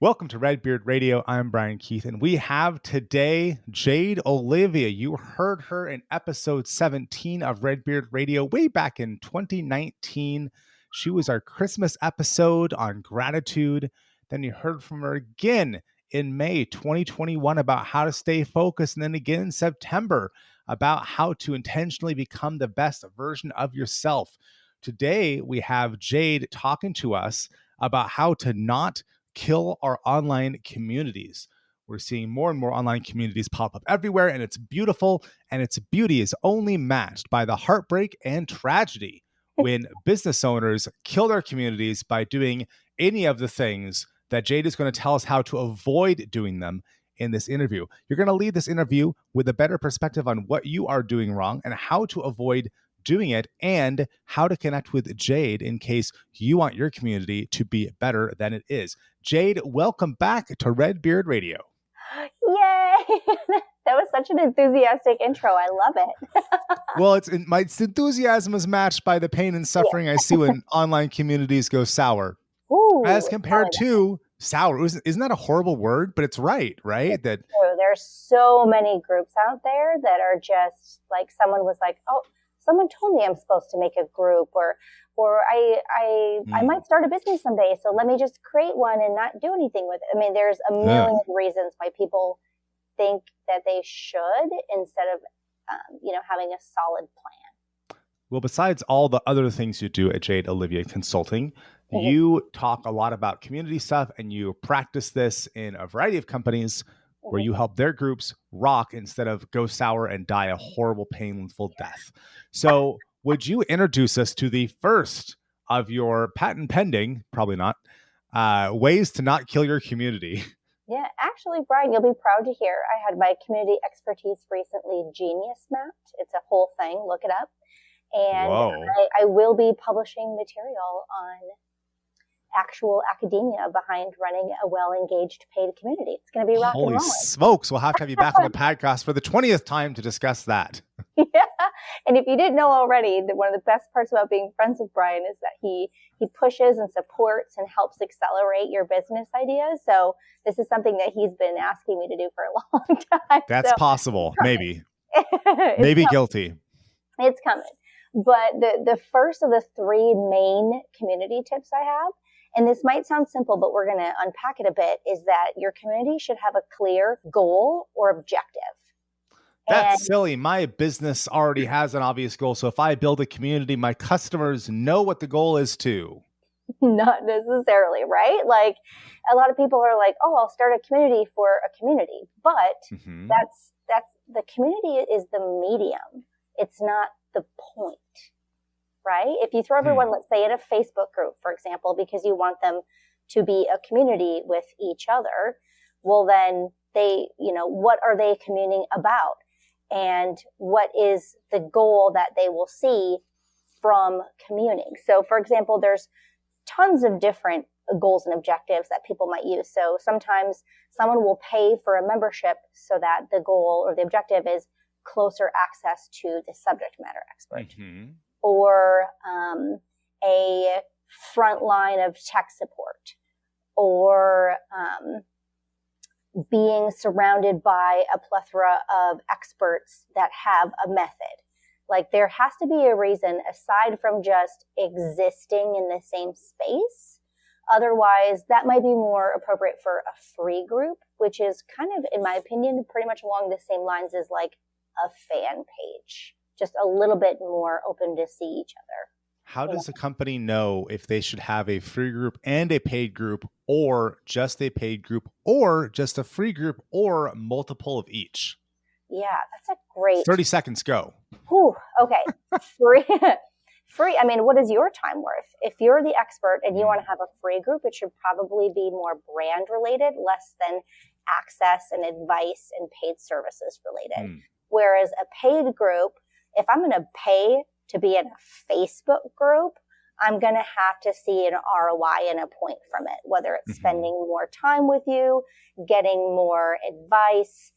Welcome to Redbeard Radio. I'm Brian Keith, and we have today Jade Olivia. You heard her in episode 17 of Redbeard Radio way back in 2019. She was our Christmas episode on gratitude. Then you heard from her again in May 2021 about how to stay focused, and then again in September about how to intentionally become the best version of yourself. Today, we have Jade talking to us about how to not kill our online communities. We're seeing more and more online communities pop up everywhere, and it's beautiful, and its beauty is only matched by the heartbreak and tragedy when business owners kill their communities by doing any of the things that Jade is going to tell us how to avoid doing them in this interview. You're going to leave this interview with a better perspective on what you are doing wrong and how to avoid doing it, and how to connect with Jade in case you want your community to be better than it is. Jade, welcome back to Redbeard Radio. Yay! That was such an enthusiastic intro. I love it. Well, my enthusiasm is matched by the pain and suffering I see when online communities go sour. Ooh, as compared to sour. Isn't that a horrible word? But it's right? That there's so many groups out there that are just like, someone was like, oh, someone told me I'm supposed to make a group, or I might start a business someday, so let me just create one and not do anything with it. I mean, there's a million reasons why people think that they should instead of, having a solid plan. Well, besides all the other things you do at Jade Olivia Consulting, you talk a lot about community stuff, and you practice this in a variety of companies where you help their groups rock instead of go sour and die a horrible, painful death. So would you introduce us to the first of your patent pending, probably not, ways to not kill your community? Yeah, actually, Brian, you'll be proud to hear I had my community expertise recently genius mapped. It's a whole thing. Look it up. And I will be publishing material on actual academia behind running a well-engaged paid community. It's going to be rock and rolling. Holy smokes, we'll have to have you back on the podcast for the 20th time to discuss that. Yeah, and if you didn't know already, that one of the best parts about being friends with Brian is that he pushes and supports and helps accelerate your business ideas. So this is something that he's been asking me to do for a long time. That's possible, maybe. Maybe coming. Guilty. It's coming. But the first of the three main community tips I have, and this might sound simple, but we're going to unpack it a bit, is that your community should have a clear goal or objective. That's silly. My business already has an obvious goal. So if I build a community, my customers know what the goal is too. Not necessarily, right? Like, a lot of people are like, oh, I'll start a community for a community. But that's the community is the medium. It's not the point. Right? If you throw everyone, let's say, in a Facebook group, for example, because you want them to be a community with each other, well, then they, what are they communing about? And what is the goal that they will see from communing? So, for example, there's tons of different goals and objectives that people might use. So sometimes someone will pay for a membership so that the goal or the objective is closer access to the subject matter expert. Or a front line of tech support, or being surrounded by a plethora of experts that have a method. Like, there has to be a reason aside from just existing in the same space. Otherwise, that might be more appropriate for a free group, which is kind of, in my opinion, pretty much along the same lines as like a fan page. Just a little bit more open to see each other. How does a company know if they should have a free group and a paid group, or just a paid group, or just a free group, or multiple of each? Yeah, that's a great... 30 seconds, go. Whew, okay. Free. I mean, what is your time worth? If you're the expert and you want to have a free group, it should probably be more brand related, less than access and advice and paid services related. Whereas a paid group, if I'm going to pay to be in a Facebook group, I'm going to have to see an ROI and a point from it, whether it's spending more time with you, getting more advice,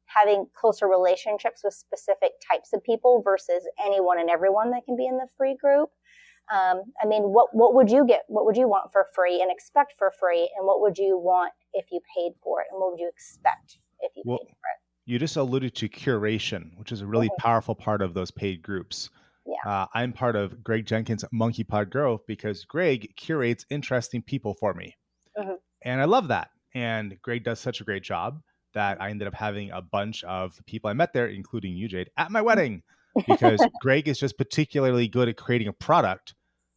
having closer relationships with specific types of people versus anyone and everyone that can be in the free group. I mean, what would you get? What would you want for free and expect for free? And what would you want if you paid for it? And what would you expect if you paid for it? You just alluded to curation, which is a really powerful part of those paid groups. Yeah. I'm part of Greg Jenkins' Monkey Pod Growth because Greg curates interesting people for me. And I love that. And Greg does such a great job that I ended up having a bunch of the people I met there, including you, Jade, at my wedding, because Greg is just particularly good at creating a product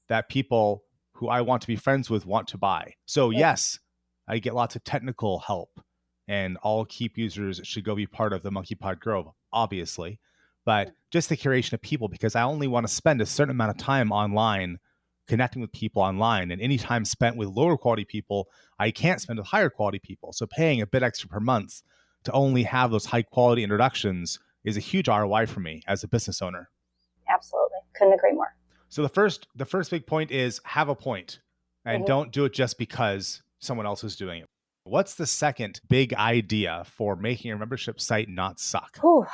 that people who I want to be friends with want to buy. So yes, I get lots of technical help, and all Keep users should go be part of the Monkey Pod Grove, obviously. But just the curation of people, because I only want to spend a certain amount of time online connecting with people online, and any time spent with lower quality people, I can't spend with higher quality people. So paying a bit extra per month to only have those high quality introductions is a huge ROI for me as a business owner. Absolutely. Couldn't agree more. So the first big point is have a point, and don't do it just because someone else is doing it. What's the second big idea for making your membership site not suck? Well,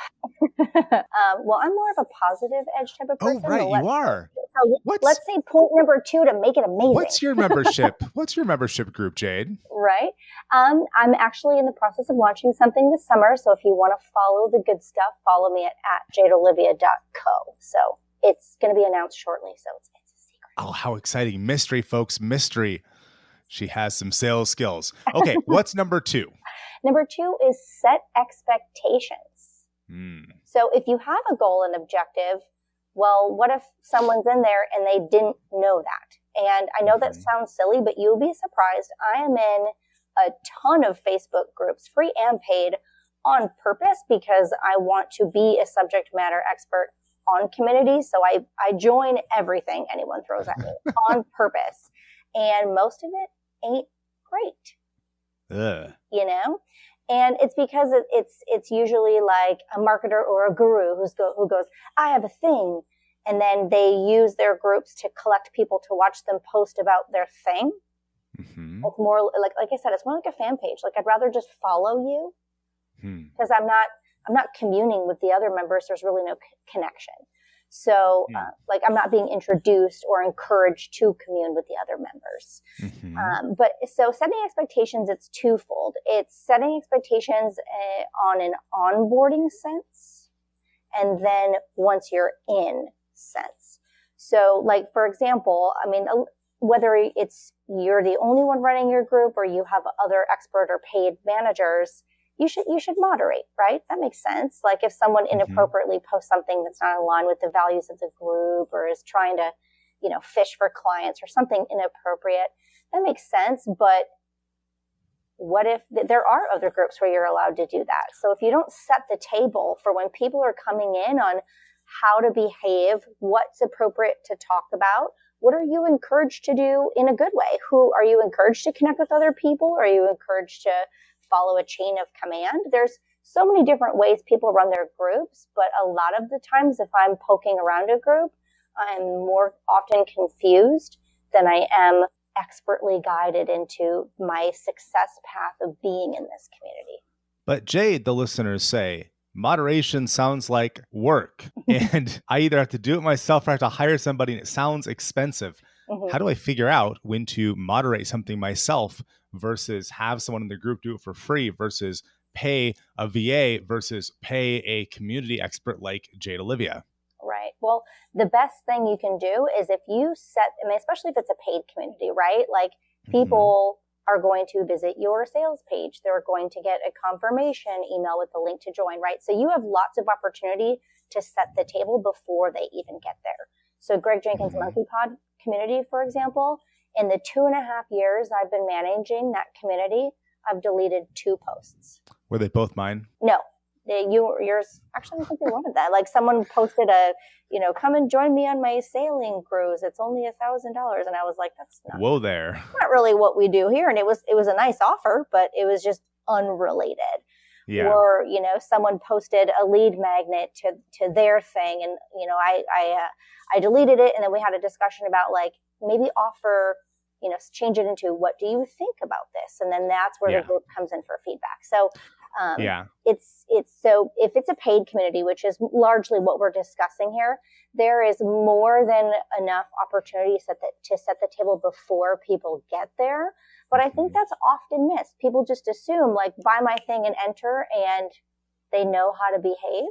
I'm more of a positive edge type of person. Oh, right, you are. So let's say point number 2 to make it amazing. What's your membership? What's your membership group, Jade? Right. I'm actually in the process of launching something this summer. So if you want to follow the good stuff, follow me at jadeolivia.co. So it's going to be announced shortly. So it's a secret. Oh, how exciting. Mystery, folks. Mystery. She has some sales skills. Okay, what's number 2? Number 2 is set expectations. So if you have a goal and objective, well, what if someone's in there and they didn't know that? And I know that sounds silly, but you'll be surprised. I am in a ton of Facebook groups, free and paid, on purpose because I want to be a subject matter expert on community. So I join everything anyone throws at me on purpose. And most of it ain't great. You know? And it's because it's usually like a marketer or a guru who goes, I have a thing. And then they use their groups to collect people to watch them post about their thing. It's more like I said, it's more like a fan page. Like I'd rather just follow you because I'm not communing with the other members. There's really no connection. So like I'm not being introduced or encouraged to commune with the other members. But so setting expectations, it's twofold. It's setting expectations on an onboarding sense, and then once you're in sense. So like, for example, I mean, whether it's you're the only one running your group or you have other expert or paid managers, you should moderate, right? That makes sense. Like if someone inappropriately posts something that's not aligned with the values of the group or is trying to, fish for clients or something inappropriate, that makes sense. But what if there are other groups where you're allowed to do that? So if you don't set the table for when people are coming in on how to behave, what's appropriate to talk about, what are you encouraged to do in a good way? Who are you encouraged to connect with other people? Are you encouraged to follow a chain of command? There's so many different ways people run their groups, but a lot of the times if I'm poking around a group, I'm more often confused than I am expertly guided into my success path of being in this community. But Jade, the listeners say, moderation sounds like work and I either have to do it myself or I have to hire somebody and it sounds expensive. How do I figure out when to moderate something myself versus have someone in the group do it for free versus pay a VA versus pay a community expert like Jade Olivia? Right. Well, the best thing you can do is if you especially if it's a paid community, right? Like people are going to visit your sales page. They're going to get a confirmation email with the link to join, right? So you have lots of opportunity to set the table before they even get there. So Greg Jenkins Monkey Pod community, for example, in the 2.5 years I've been managing that community, I've deleted 2 posts. Were they both mine? No. Yours, actually, I think you're one of that. Like someone posted come and join me on my sailing cruise. It's only $1,000. And I was like, that's not, whoa there. Not really what we do here. And it was a nice offer, but it was just unrelated. Yeah. Or, someone posted a lead magnet to their thing. And, I deleted it. And then we had a discussion about like, maybe offer, change it into what do you think about this? And then that's where the group comes in for feedback. So Yeah. It's so if it's a paid community, which is largely what we're discussing here, there is more than enough opportunity to set the table before people get there. But I think that's often missed. People just assume like buy my thing and enter, and they know how to behave.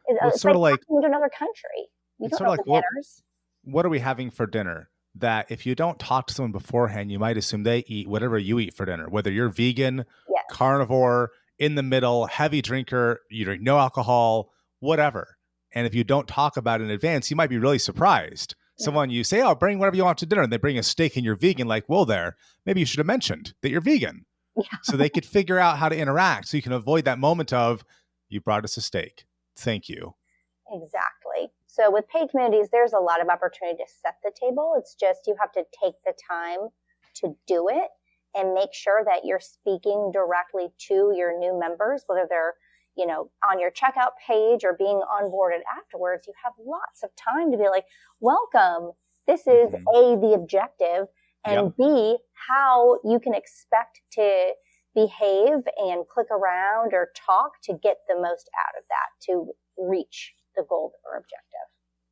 It's sort like of like walking into another country. You it's don't sort know of like the manners. what are we having for dinner? That if you don't talk to someone beforehand, you might assume they eat whatever you eat for dinner, whether you're vegan, Yes. carnivore, in the middle, heavy drinker, you drink no alcohol, whatever. And if you don't talk about it in advance, you might be really surprised. Someone you say, oh, bring whatever you want to dinner, and they bring a steak and you're vegan, like, well, maybe you should have mentioned that you're vegan. Yeah. So they could figure out how to interact so you can avoid that moment of, you brought us a steak. Thank you. Exactly. So with paid communities, there's a lot of opportunity to set the table. It's just you have to take the time to do it and make sure that you're speaking directly to your new members, whether they're, on your checkout page or being onboarded afterwards. You have lots of time to be like, welcome. This is A, the objective, and B, how you can expect to behave and click around or talk to get the most out of that to reach the goal or objective.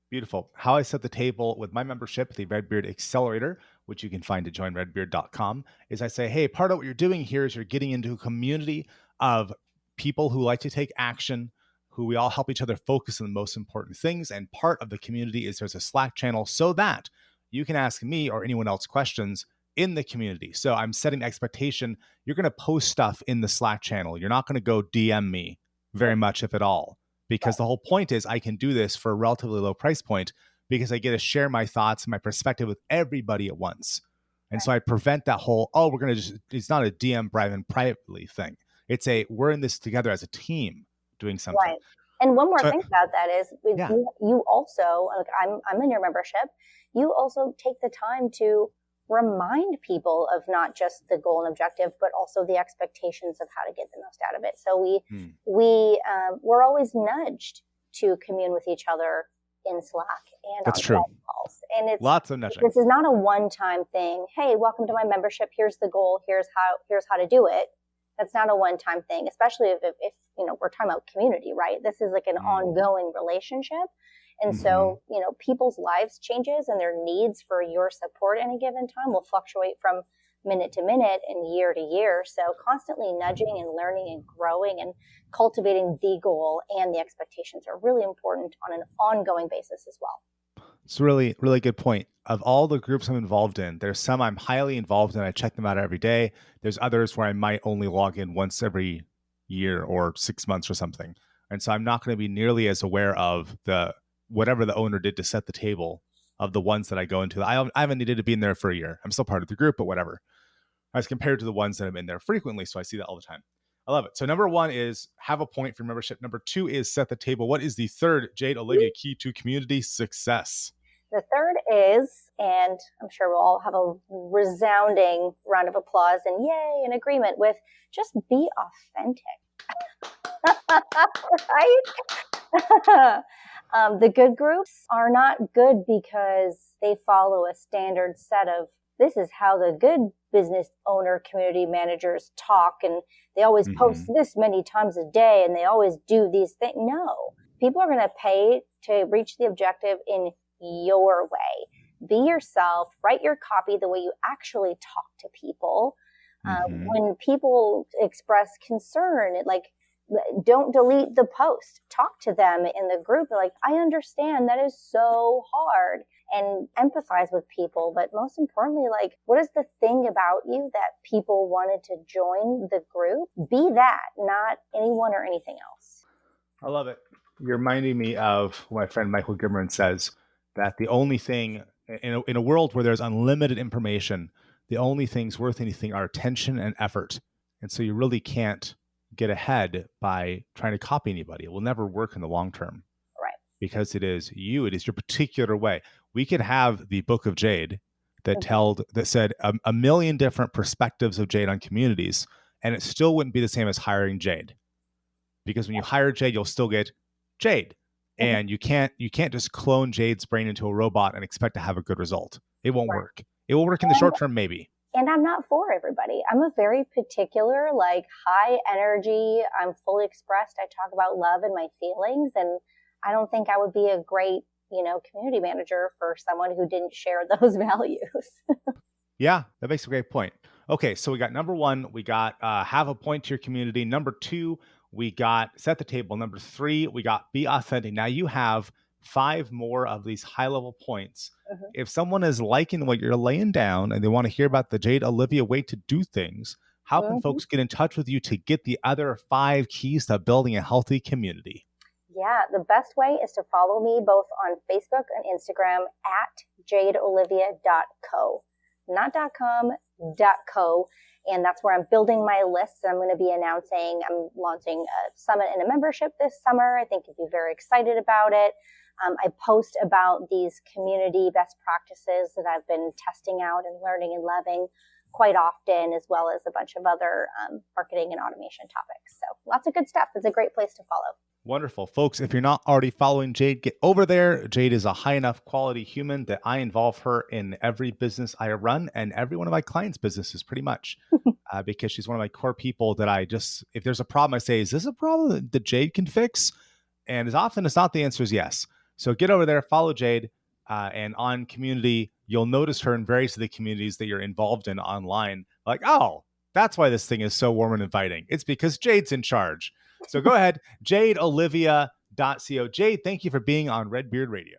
Beautiful. How I set the table with my membership, the Redbeard Accelerator, which you can find at joinredbeard.com, is I say, hey, part of what you're doing here is you're getting into a community of people who like to take action, who we all help each other focus on the most important things. And part of the community is there's a Slack channel so that you can ask me or anyone else questions in the community. So I'm setting the expectation. You're going to post stuff in the Slack channel. You're not going to go DM me very much, if at all. Because the whole point is I can do this for a relatively low price point because I get to share my thoughts and my perspective with everybody at once. And so I prevent that whole, it's not a DM privately thing. It's we're in this together as a team doing something. Right. And one more thing about that is you also, like I'm in your membership, you also take the time to remind people of not just the goal and objective, but also the expectations of how to get the most out of it. So we're always nudged to commune with each other in Slack and that's on true. calls. And it's lots of nudging. This is not a one-time thing. Hey, welcome to my membership. Here's the goal. Here's how to do it. That's not a one-time thing, especially if we're talking about community, right? This is like an ongoing relationship. And so, people's lives changes and their needs for your support at any given time will fluctuate from minute to minute and year to year. So constantly nudging and learning and growing and cultivating the goal and the expectations are really important on an ongoing basis as well. It's a really, really good point. Of all the groups I'm involved in, there's some I'm highly involved in. I check them out every day. There's others where I might only log in once every year or 6 months or something. And so I'm not going to be nearly as aware of whatever the owner did to set the table of the ones that I go into. I haven't needed to be in there for a year. I'm still part of the group, but whatever. As compared to the ones that I'm in there frequently. So I see that all the time. I love it. So number 1 is have a point for membership. Number 2 is set the table. What is the third, Jade Olivia, key to community success? The third is, and I'm sure we'll all have a resounding round of applause and yay, in agreement with, just be authentic. Right? The good groups are not good because they follow a standard set of, this is how the good business owner community managers talk, and they always post this many times a day, and they always do these things. No, people are going to pay to reach the objective in your way. Be yourself, write your copy the way you actually talk to people. When people express concern, don't delete the post. Talk to them in the group. Like, I understand that is so hard, and empathize with people. But most importantly, what is the thing about you that people wanted to join the group? Be that, not anyone or anything else. I love it. You're reminding me of what my friend Michael Gimmerin says, that the only thing in a world where there's unlimited information, the only things worth anything are attention and effort. And so you really can't get ahead by trying to copy anybody. It will never work in the long term. Right. Because it is your particular way. We could have the book of Jade that said a million different perspectives of Jade on communities, and it still wouldn't be the same as hiring Jade. Because when you hire Jade, you'll still get Jade. And you can't just clone Jade's brain into a robot and expect to have a good result. It won't work. It will work in the short term, maybe. And I'm not for everybody. I'm a very particular, like high energy. I'm fully expressed. I talk about love and my feelings. And I don't think I would be a great, community manager for someone who didn't share those values. Yeah, that makes a great point. Okay, so we got number one, we got have a point to your community. Number two, we got set the table. Number three, we got be authentic. Now you have 5 more of these high level points. Mm-hmm. If someone is liking what you're laying down and they want to hear about the Jade Olivia way to do things, how can folks get in touch with you to get the other 5 keys to building a healthy community? Yeah, the best way is to follow me both on Facebook and Instagram at jadeolivia.co. Not .com, .co. And that's where I'm building my list. I'm going to be I'm launching a summit and a membership this summer. I think you'd be very excited about it. I post about these community best practices that I've been testing out and learning and loving quite often, as well as a bunch of other marketing and automation topics. So lots of good stuff. It's a great place to follow. Wonderful. Folks, if you're not already following Jade, get over there. Jade is a high enough quality human that I involve her in every business I run and every one of my clients' businesses pretty much because she's one of my core people that if there's a problem, I say, is this a problem that Jade can fix? And as often as not, the answer is yes. So get over there, follow Jade, and on community, you'll notice her in various of the communities that you're involved in online. Like, oh, that's why this thing is so warm and inviting. It's because Jade's in charge. So go ahead, jadeolivia.co. Jade, thank you for being on Redbeard Radio.